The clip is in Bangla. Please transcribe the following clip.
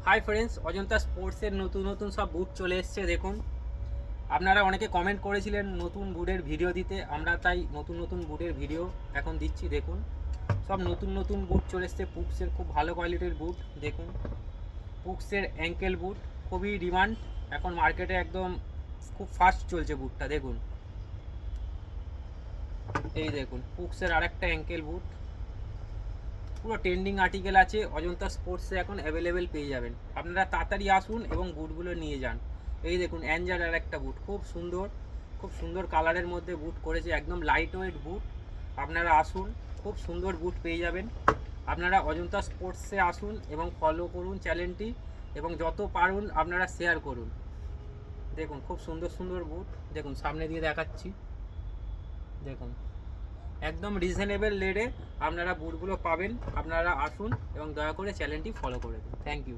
হাই ফ্রেন্ডস, অজন্তা স্পোর্টসের নতুন নতুন সব বুট চলে এসছে। দেখুন, আপনারা অনেকে কমেন্ট করেছিলেন নতুন বুটের ভিডিও দিতে, আমরা তাই নতুন নতুন বুটের ভিডিও এখন দিচ্ছি। দেখুন, সব নতুন নতুন বুট চলে এসছে। পুক্সের খুব ভালো কোয়ালিটির বুট। দেখুন, পুক্সের অ্যাঙ্কেল বুট খুবই ডিমান্ড এখন মার্কেটে, একদম খুব ফাস্ট চলছে বুটটা। দেখুন, এই দেখুন পুক্সের আরেকটা অ্যাঙ্কেল বুট, পুরো ট্রেন্ডিং আর্টিকেল আছে। অজন্তা স্পোর্টসে এখন অ্যাভেলেবেল পেয়ে যাবেন। আপনারা তাড়াতাড়ি আসুন এবং বুটগুলো নিয়ে যান। এই দেখুন অ্যাঞ্জার আর একটা বুট, খুব সুন্দর কালারের মধ্যে বুট করেছে, একদম লাইট ওয়েট বুট। আপনারা আসুন, খুব সুন্দর বুট পেয়ে যাবেন। আপনারা অজন্তা স্পোর্টসে আসুন এবং ফলো করুন চ্যানেলটি, এবং যত পারুন আপনারা শেয়ার করুন। দেখুন খুব সুন্দর সুন্দর বুট, দেখুন সামনে দিয়ে দেখাচ্ছি। দেখুন একদম রিজনেবল রেটে আপনারা বুটগুলো পাবেন। আপনারা আসুন এবং দয়া করে চ্যানেলটি ফলো করে দিন। Thank you.